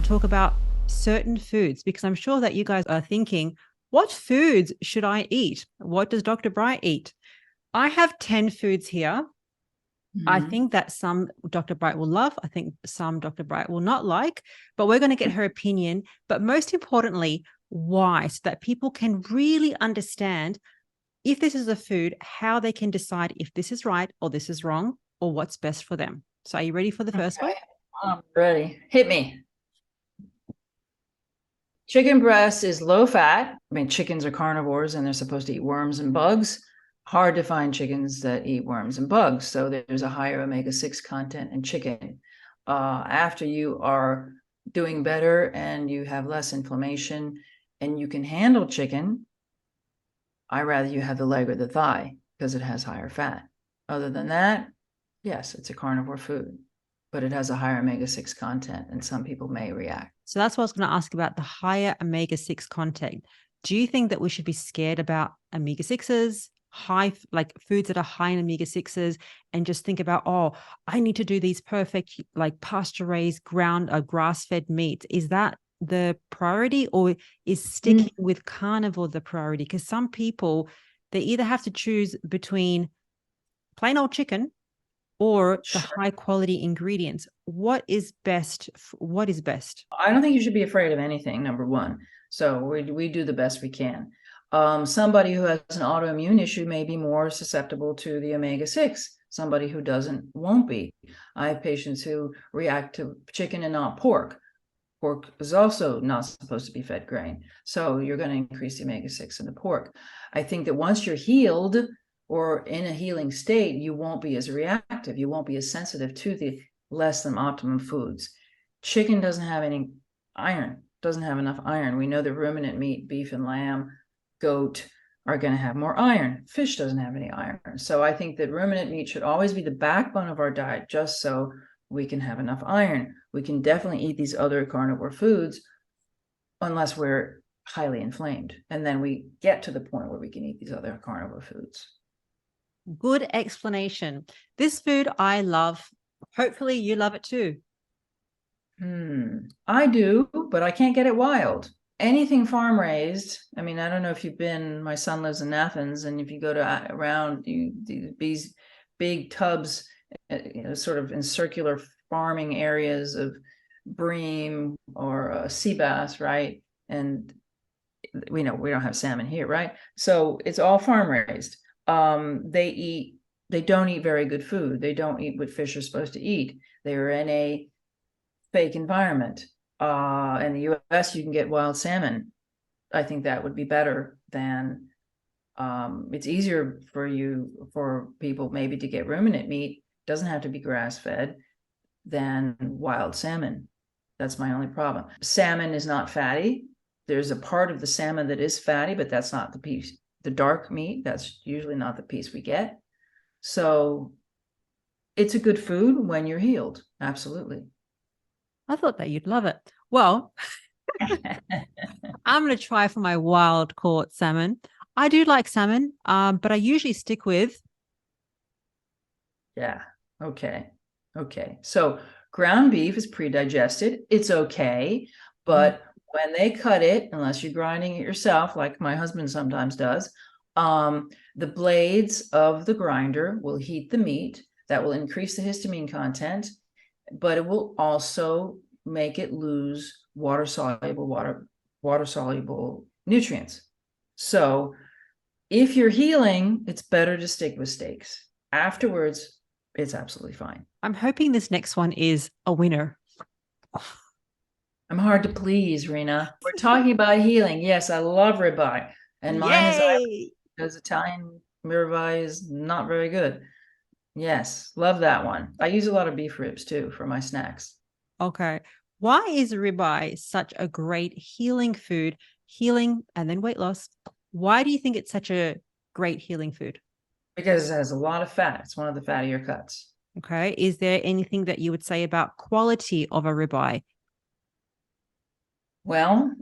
talk about certain foods because I'm sure that you guys are thinking, what foods should I eat? What does Dr. Bright eat? I have 10 foods here. I Mhm. think that some Dr. Bright will love. I think some Dr. Bright will not like, but we're going to get her opinion. But most importantly, why? So that people can really understand if this is a food, how they can decide if this is right or this is wrong or what's best for them. So are you ready for the first one? Okay, I'm ready. Hit me. Chicken breast is low fat. I mean, chickens are carnivores and they're supposed to eat worms and bugs. Hard to find chickens that eat worms and bugs. So there's a higher omega-6 content in chicken. After you are doing better and you have less inflammation and you can handle chicken, I rather you have the leg or the thigh because it has higher fat. Other than that, yes, it's a carnivore food, but it has a higher omega-6 content and some people may react. So that's what I was going to ask about the higher omega-6 content. Do you think that we should be scared about omega-6s, high, like foods that are high in omega-6s, and just think about, oh, I need to do these perfect, like pasture-raised, ground, grass-fed meats? Is that the priority, or is Mm. sticking with carnivore the priority? Because some people, they either have to choose between plain old chicken or the Sure. high quality ingredients. What is best? What is best? I don't think you should be afraid of anything, number one. So we do the best we can. Somebody who has an autoimmune issue may be more susceptible to the omega-6. Somebody who doesn't won't be. I have patients who react to chicken and not pork. Pork is also not supposed to be fed grain. So you're going to increase the omega-6 in the pork. I think that once you're healed or in a healing state, you won't be as reactive. You won't be as sensitive to the less than optimum foods. Chicken doesn't have any iron, doesn't have enough iron. We know that ruminant meat, beef and lamb, goat are going to have more iron. Fish doesn't have any iron. So I think that ruminant meat should always be the backbone of our diet, just so we can have enough iron. We can definitely eat these other carnivore foods unless we're highly inflamed. And then we get to the point where we can eat these other carnivore foods. Good explanation. This food I love. Hopefully, you love it too. I do, but I can't get it wild. Anything farm raised. I mean, I don't know if you've been, my son lives in Athens, and if you go to around these big tubs, sort of in circular farming areas of bream or sea bass, right? And we know we don't have salmon here, right? So it's all farm raised. They don't eat very good food. They don't eat what fish are supposed to eat. They are in a fake environment. In the US, you can get wild salmon. I think that would be better than it's easier for people maybe to get ruminant meat, doesn't have to be grass fed, than wild salmon. That's my only problem. Salmon is not fatty. There's a part of the salmon that is fatty, but that's not the piece. The dark meat, that's usually not the piece we get. So it's a good food when you're healed. Absolutely. I thought that you'd love it. Well, I'm going to try for my wild caught salmon. I do like salmon, but I usually stick with. Yeah. Okay. Okay. So ground beef is pre-digested. It's okay. Mhm. But when they cut it, unless you're grinding it yourself, like my husband sometimes does, the blades of the grinder will heat the meat. That will increase the histamine content, but it will also make it lose water soluble nutrients. So if you're healing, it's better to stick with steaks. Afterwards, it's absolutely fine. I'm hoping this next one is a winner. I'm hard to please, Rena. We're talking about healing. Yes, I love ribeye, and mine is Yay! because Italian ribeye is not very good. Yes, love that one. I use a lot of beef ribs too for my snacks. Okay. Why is ribeye such a great healing food? Healing and then weight loss. Why do you think it's such a great healing food? Because it has a lot of fat. It's one of the fattier cuts. Okay. Is there anything that you would say about quality of a ribeye? Well,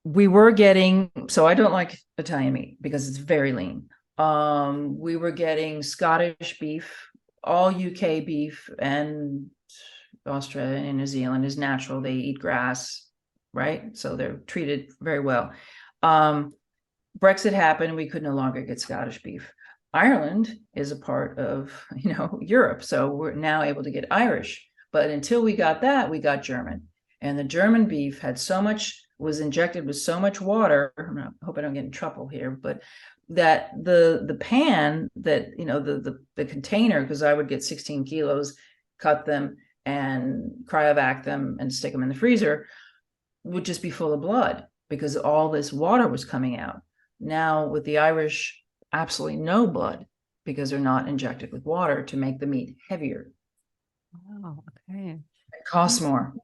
we were getting, so I don't like Italian meat because it's very lean. We were getting Scottish beef, all UK beef, and Australia and New Zealand is natural. They eat grass, right? So they're treated very well. Brexit happened. We could no longer get Scottish beef. Ireland is a part of, Europe. So we're now able to get Irish. But until we got that, we got German. And the German beef was injected with so much water. I hope I don't get in trouble here, but that the pan that, the container, because I would get 16 kilos, cut them and cryovac them and stick them in the freezer, would just be full of blood because all this water was coming out. Now with the Irish, absolutely no blood because they're not injected with water to make the meat heavier. Oh, okay. It costs more.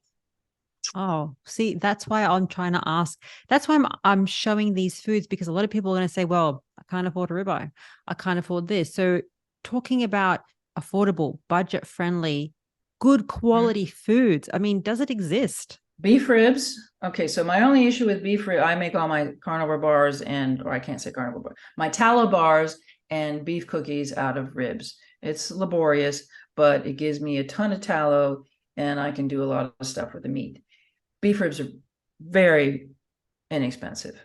Oh, see, that's why I'm trying to ask. That's why I'm showing these foods, because a lot of people are going to say, well, I can't afford a ribeye. I can't afford this. So talking about affordable, budget friendly, good quality foods. I mean, does it exist? Beef ribs. Okay, so my only issue with beef rib, I make all my carnivore bars or I can't say carnivore bar, my tallow bars and beef cookies out of ribs. It's laborious, but it gives me a ton of tallow and I can do a lot of stuff with the meat. Beef ribs are very inexpensive,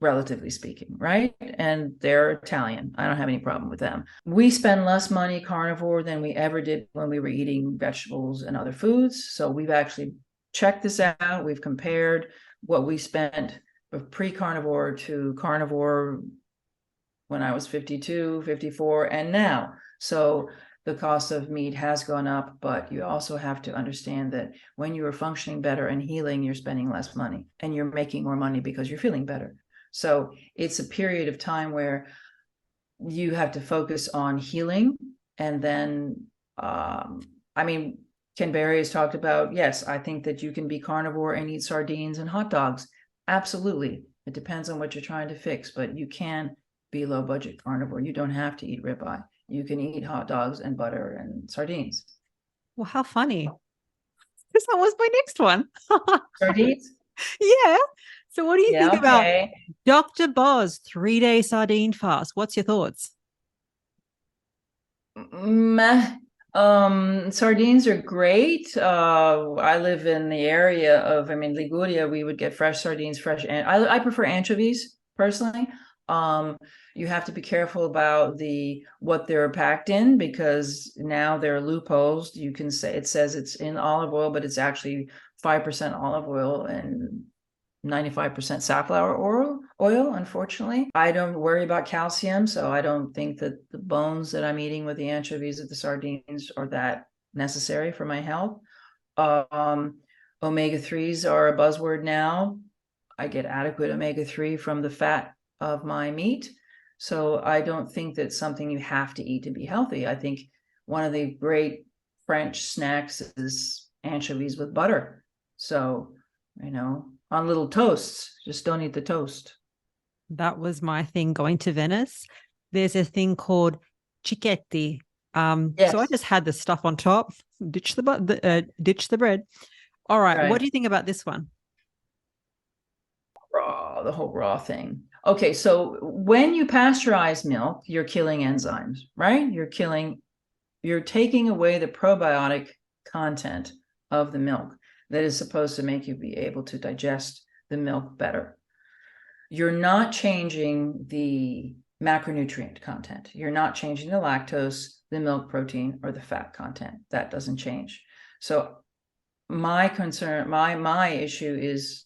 relatively speaking, right? And they're Italian. I don't have any problem with them. We spend less money carnivore than we ever did when we were eating vegetables and other foods. So we've actually checked this out. We've compared what we spent pre-carnivore to carnivore when I was 52, 54, and now. So the cost of meat has gone up, but you also have to understand that when you are functioning better and healing, you're spending less money and you're making more money because you're feeling better. So it's a period of time where you have to focus on healing. And then, Ken Berry has talked about, yes, I think that you can be carnivore and eat sardines and hot dogs. Absolutely. It depends on what you're trying to fix, but you can be low budget carnivore. You don't have to eat ribeye. You can eat hot dogs and butter and sardines. Well, how funny. Because that was my next one. Sardines? Yeah. So what do you think about Okay. Dr. Boz 3-day sardine fast? What's your thoughts? Sardines are great. I live in the area of, Liguria, we would get fresh sardines, and I prefer anchovies personally. You have to be careful about what they're packed in, because now there are loopholes. You can say it says it's in olive oil, but it's actually 5% olive oil and 95% safflower oil. Unfortunately, I don't worry about calcium, so I don't think that the bones that I'm eating with the anchovies of the sardines are that necessary for my health. Omega-3s are a buzzword now. I get adequate omega-3 from the fat of my meat, so I don't think that's something you have to eat to be healthy. I think one of the great French snacks is anchovies with butter. So, on little toasts, just don't eat the toast. That was my thing going to Venice. There's a thing called cicchetti. Yes. So I just had the stuff on top, ditch the bread. All right. Right. What do you think about this one? The whole raw thing. Okay, so when you pasteurize milk, you're killing enzymes, right? You're taking away the probiotic content of the milk that is supposed to make you be able to digest the milk better. You're not changing the macronutrient content. You're not changing the lactose, the milk protein, or the fat content. That doesn't change. So my concern, my issue is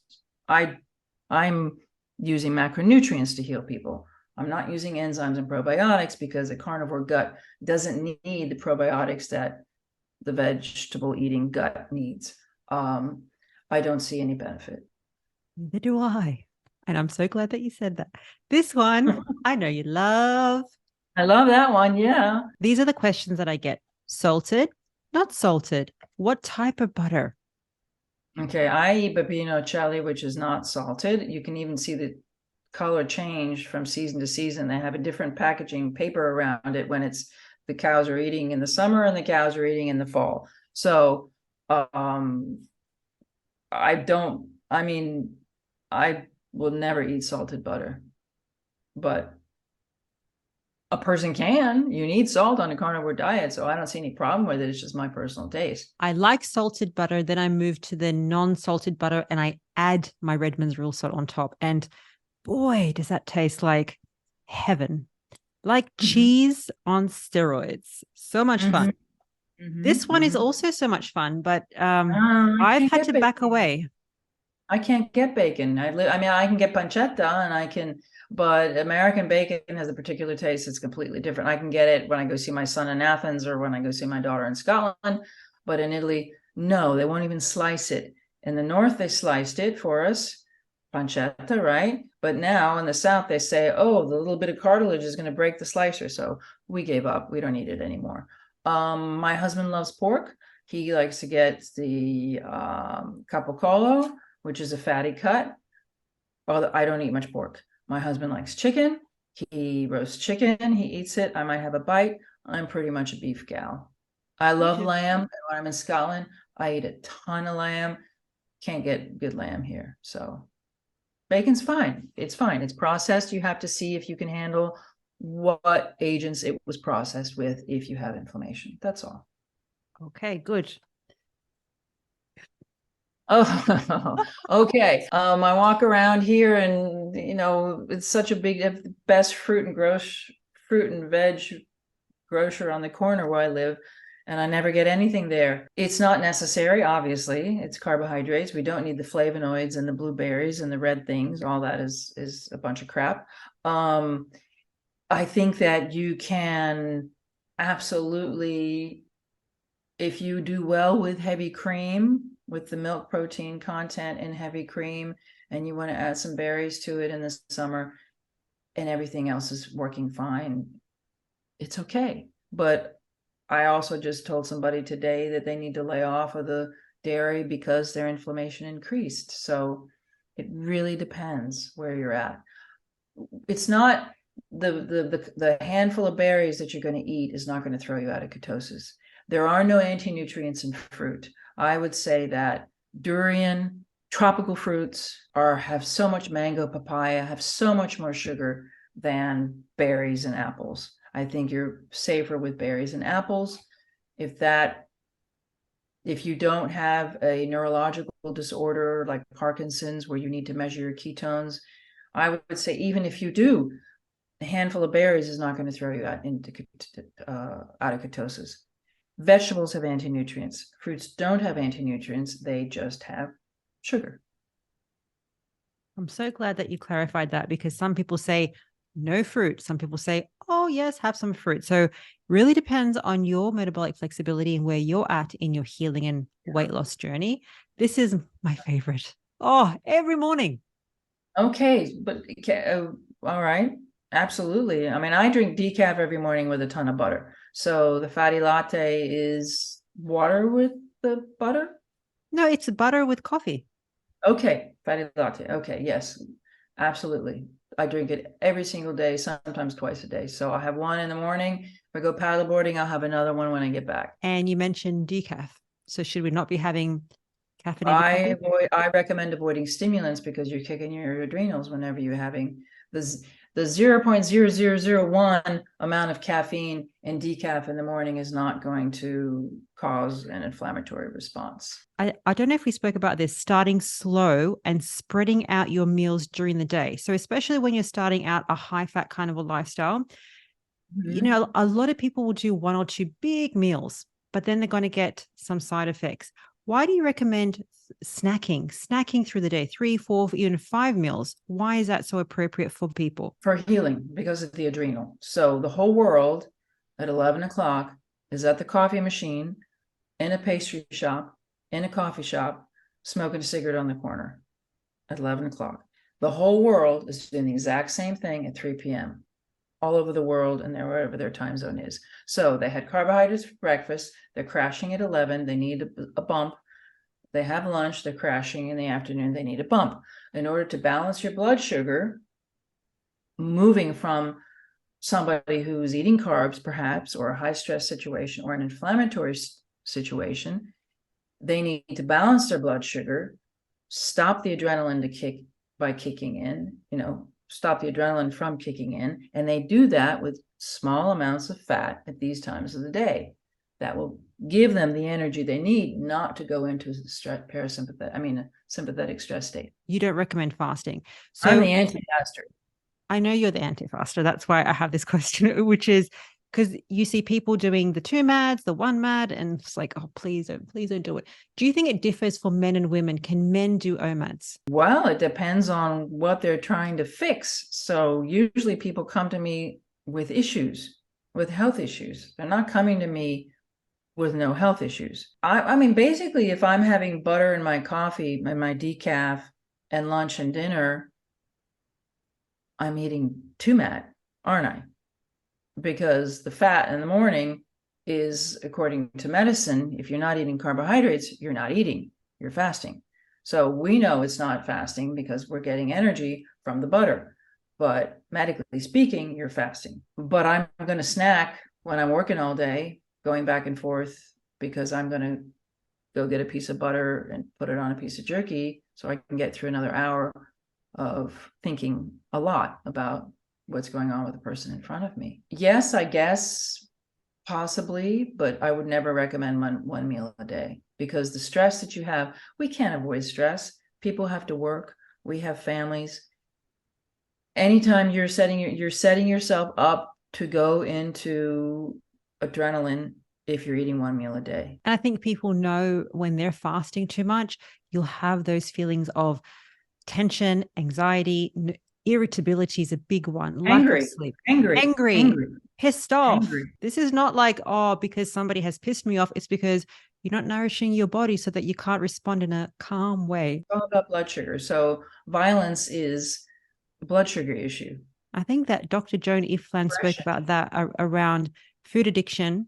I'm using macronutrients to heal people. I'm not using enzymes and probiotics because the carnivore gut doesn't need the probiotics that the vegetable eating gut needs. I don't see any benefit. Neither do I. And I'm so glad that you said that. This one, I know you love. I love that one. Yeah. These are the questions that I get. Salted, not salted. What type of butter? Okay, I eat Babino Celli, which is not salted. You can even see the color change from season to season. They have a different packaging paper around it when the cows are eating in the summer and the cows are eating in the fall. So I will never eat salted butter, but A person can. You need salt on a carnivore diet, so I don't see any problem with it. It's just my personal taste. I like salted butter. Then I move to the non-salted butter and I add my Redmond's real salt on top. And boy, does that taste like heaven. Like Mhm. cheese on steroids. So much fun. Mhm. Mhm. This one is Mhm. also so much fun, but I I've can't had get to back bacon. away. I can't get bacon. I mean, I can get pancetta and I can, but American bacon has a particular taste. It's completely different. I can get it when I go see my son in Athens or when I go see my daughter in Scotland. But in Italy, no, they won't even slice it. In the north, they sliced it for us, pancetta, right? But now in the south, they say, oh, the little bit of cartilage is going to break the slicer. So we gave up. We don't eat it anymore. My husband loves pork. He likes to get the capocollo, which is a fatty cut. Although I don't eat much pork. My husband likes chicken. He roasts chicken. He eats it. I might have a bite. I'm pretty much a beef gal. I Me love too. lamb. And when I'm in Scotland, I eat a ton of lamb. Can't get good lamb here. So bacon's fine. It's fine. It's processed. You have to see if you can handle what agents it was processed with if you have inflammation. That's all. Okay, good. Oh, okay. I walk around here and it's such a big best fruit and veg grocer on the corner where I live, and I never get anything there. It's not necessary, obviously. It's carbohydrates. We don't need the flavonoids and the blueberries and the red things. All that is a bunch of crap. I think that you can absolutely, if you do well with heavy cream, with the milk protein content in heavy cream, and you want to add some berries to it in the summer, and everything else is working fine, it's okay. But I also just told somebody today that they need to lay off of the dairy because their inflammation increased. So it really depends where you're at. It's not the handful of berries that you're going to eat is not going to throw you out of ketosis. There are no anti-nutrients in fruit. I would say that durian, tropical fruits have so much, mango, papaya have so much more sugar than berries and apples. I think you're safer with berries and apples. If that if you don't have a neurological disorder like Parkinson's where you need to measure your ketones, I would say even if you do, a handful of berries is not going to throw you out of ketosis. Vegetables have anti-nutrients. Fruits don't have anti-nutrients. They just have sugar. I'm so glad that you clarified that because some people say no fruit. Some people say, oh, yes, have some fruit. So really depends on your metabolic flexibility and where you're at in your healing and weight loss journey. This is my favorite. Oh, every morning. Okay, but all right, absolutely. I mean, I drink decaf every morning with a ton of butter. So the fatty latte is water with the butter? No, it's butter with coffee. Okay, fatty latte. Okay, yes, absolutely. I drink it every single day, sometimes twice a day. So I'll have one in the morning. If I go paddleboarding, I'll have another one when I get back. And you mentioned decaf. So should we not be having caffeinated coffee? I recommend avoiding stimulants because you're kicking your adrenals whenever you're having the 0.0001 amount of caffeine in decaf in the morning is not going to cause an inflammatory response. I don't know if we spoke about this, starting slow and spreading out your meals during the day. So, especially when you're starting out a high fat carnivore lifestyle, Mm-hmm. a lot of people will do one or two big meals, but then they're going to get some side effects. Why do you recommend snacking through the day, 3, 4, even 5 meals? Why is that so appropriate for people? For healing because of the adrenal. So the whole world at 11 o'clock is at the coffee machine, in a pastry shop, in a coffee shop, smoking a cigarette on the corner at 11 o'clock. The whole world is doing the exact same thing at 3 p.m. all over the world and wherever their time zone is. So they had carbohydrates for breakfast. They're crashing at 11. They need a bump. They have lunch. They're crashing in the afternoon. They need a bump. In order to balance your blood sugar, moving from somebody who's eating carbs, perhaps, or a high stress situation or an inflammatory situation, they need to balance their blood sugar, stop the adrenaline to kick by kicking in, stop the adrenaline from kicking in. And they do that with small amounts of fat at these times of the day. That will give them the energy they need not to go into a sympathetic stress state. You don't recommend fasting. I'm So the anti-faster. I know you're the anti-faster. That's why I have this question, which is because you see people doing the 2 MADs, the 1 MAD, and it's like, oh, please don't do it. Do you think it differs for men and women? Can men do OMADs? Well, it depends on what they're trying to fix. So usually people come to me with issues, with health issues. They're not coming to me with no health issues. I mean, basically, if I'm having butter in my coffee and my decaf and lunch and dinner, I'm eating 2 MAD, aren't I? Because the fat in the morning is, according to medicine, if you're not eating carbohydrates, you're not eating, you're fasting. So we know it's not fasting because we're getting energy from the butter. But medically speaking, you're fasting. But I'm going to snack when I'm working all day, going back and forth, because I'm going to go get a piece of butter and put it on a piece of jerky so I can get through another hour of thinking a lot about what's going on with the person in front of me. Yes, I guess possibly, but I would never recommend one meal a day, because the stress that you have, we can't avoid stress. People have to work. We have families. Anytime you're setting yourself up to go into adrenaline if you're eating one meal a day. And I think people know when they're fasting too much, you'll have those feelings of tension, anxiety, irritability is a big one. Lack Angry, of sleep, angry, pissed off. angry. This is not like, oh, because somebody has pissed me off. It's because you're not nourishing your body so that you can't respond in a calm way. It's all about blood sugar. So violence is a blood sugar issue. I think that Dr. Joan Ifland spoke about that around food addiction.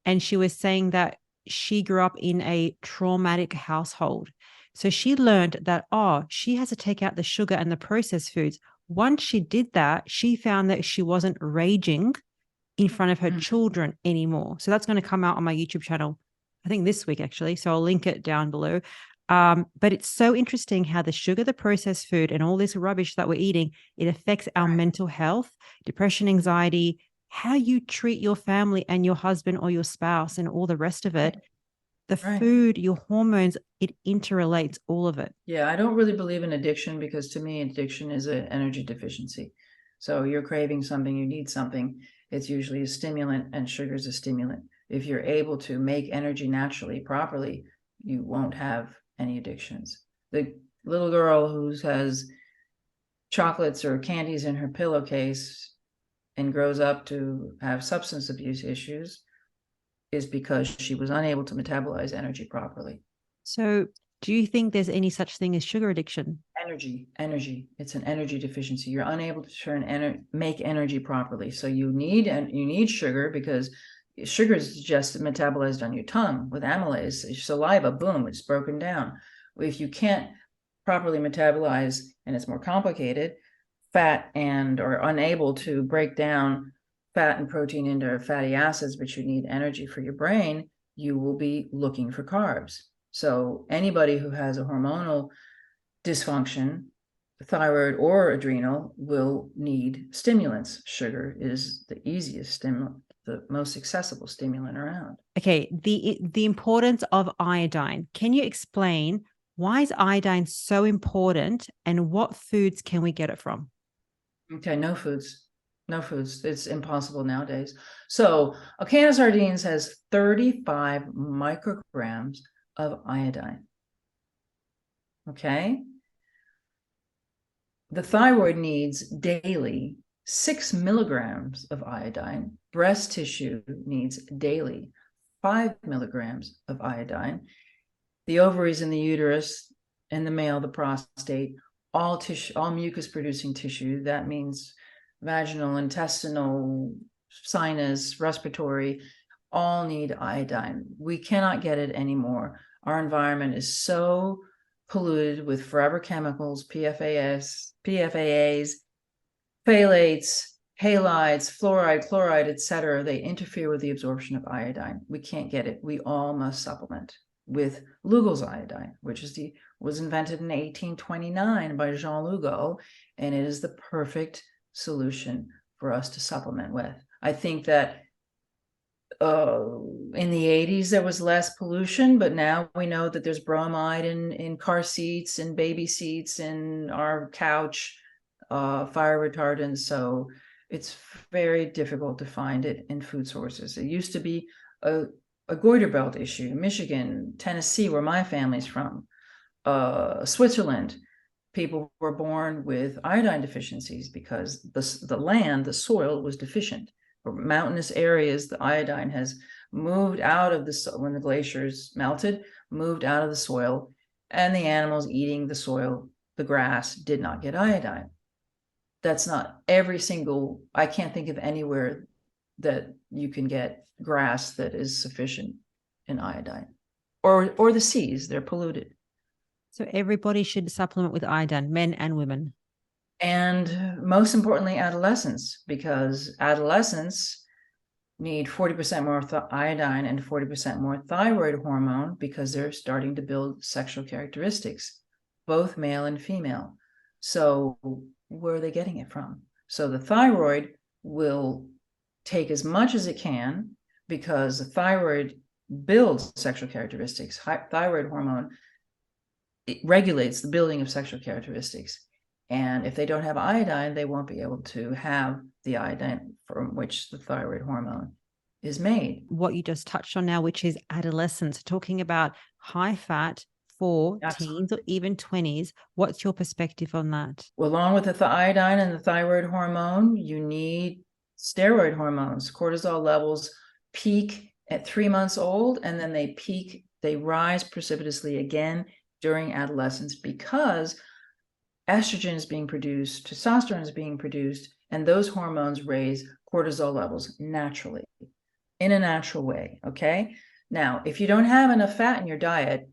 And she was saying that she grew up in a traumatic household. So she learned that, oh, she has to take out the sugar and the processed foods. Once she did that, she found that she wasn't raging in front of her children anymore. So that's going to come out on my YouTube channel, I think this week, actually. So I'll link it down below. But it's so interesting how the sugar, the processed food, and all this rubbish that we're eating, it affects our mental health, depression, anxiety, how you treat your family and your husband or your spouse and all the rest of it. The food, your hormones, it interrelates all of it. Yeah, I don't really believe in addiction, because to me, addiction is an energy deficiency. So you're craving something, you need something. It's usually a stimulant, and sugar is a stimulant. If you're able to make energy naturally, properly, you won't have any addictions. The little girl who has chocolates or candies in her pillowcase and grows up to have substance abuse issues is because she was unable to metabolize energy properly. So do you think there's any such thing as sugar addiction? Energy. It's an energy deficiency. You're unable to make energy properly. So you need sugar, because sugar is just metabolized on your tongue with amylase. Your saliva, boom, it's broken down. If you can't properly metabolize, and it's more complicated, fat, and are unable to break down fat and protein into fatty acids, but you need energy for your brain, you will be looking for carbs. So anybody who has a hormonal dysfunction, thyroid or adrenal, will need stimulants. Sugar is the easiest stimulant, the most accessible stimulant around. Okay, the importance of iodine. Can you explain why is iodine so important, and what foods can we get it from? Okay, no foods. It's impossible nowadays. So a can of sardines has 35 micrograms of iodine. Okay. The thyroid needs daily 6 milligrams of iodine. Breast tissue needs daily 5 milligrams of iodine. The ovaries and the uterus, and the male, the prostate, all mucus producing tissue. That means vaginal, intestinal, sinus, respiratory, all need iodine. We cannot get it anymore. Our environment is so polluted with forever chemicals, PFAS, phthalates, halides, fluoride, chloride, etc. They interfere with the absorption of iodine. We can't get it. We all must supplement with Lugol's iodine, which was invented in 1829 by Jean Lugol, and it is the perfect solution for us to supplement with. I think that in the 80s there was less pollution, but now we know that there's bromide in car seats and baby seats and our couch, fire retardants. So it's very difficult to find it in food sources. It used to be a goiter belt issue in Michigan, Tennessee, where my family's from, Switzerland. People were born with iodine deficiencies because the land, the soil was deficient. For mountainous areas, the iodine has moved out of the soil when the glaciers melted, moved out of the soil, and the animals eating the soil, the grass, did not get iodine. That's not every single, I can't think of anywhere that you can get grass that is sufficient in iodine, or the seas, they're polluted. So everybody should supplement with iodine, men and women. And most importantly, adolescents, because adolescents need 40% more iodine and 40% more thyroid hormone because they're starting to build sexual characteristics, both male and female. So where are they getting it from? So the thyroid will take as much as it can because the thyroid builds sexual characteristics. Thyroid hormone, it regulates the building of sexual characteristics. And if they don't have iodine, they won't be able to have the iodine from which the thyroid hormone is made. What you just touched on now, which is adolescence, talking about high fat for teens or even 20s. What's your perspective on that? Well, along with the iodine and the thyroid hormone, you need steroid hormones. Cortisol levels peak at 3 months old, and then they rise precipitously again during adolescence because estrogen is being produced, testosterone is being produced, and those hormones raise cortisol levels naturally, in a natural way, okay? Now, if you don't have enough fat in your diet,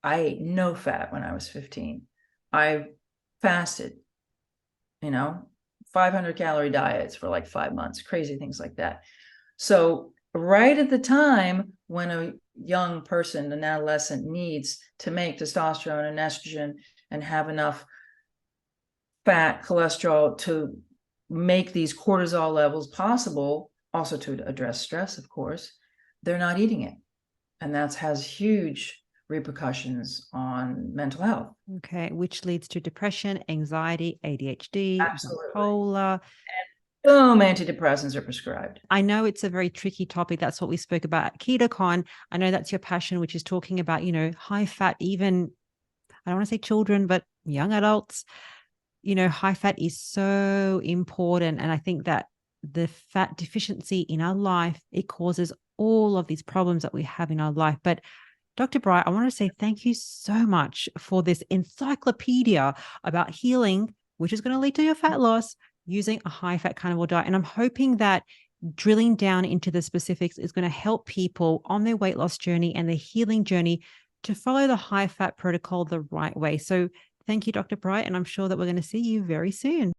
I ate no fat when I was 15. I fasted, 500-calorie diets for like 5 months, crazy things like that. So right at the time when a young person, an adolescent, needs to make testosterone and estrogen and have enough fat, cholesterol to make these cortisol levels possible, also to address stress, of course, they're not eating it. And that has huge repercussions on mental health. Okay, which leads to depression, anxiety, ADHD, Absolutely. bipolar. Boom, antidepressants are prescribed. I know it's a very tricky topic. That's what we spoke about at KetoCon. I know that's your passion, which is talking about, high fat, even, I don't want to say children, but young adults. High fat is so important. And I think that the fat deficiency in our life, it causes all of these problems that we have in our life. But Dr. Bright, I want to say thank you so much for this encyclopedia about healing, which is going to lead to your fat loss using a high fat carnivore diet. And I'm hoping that drilling down into the specifics is going to help people on their weight loss journey and their healing journey to follow the high fat protocol the right way. So thank you, Dr. Bright, and I'm sure that we're going to see you very soon.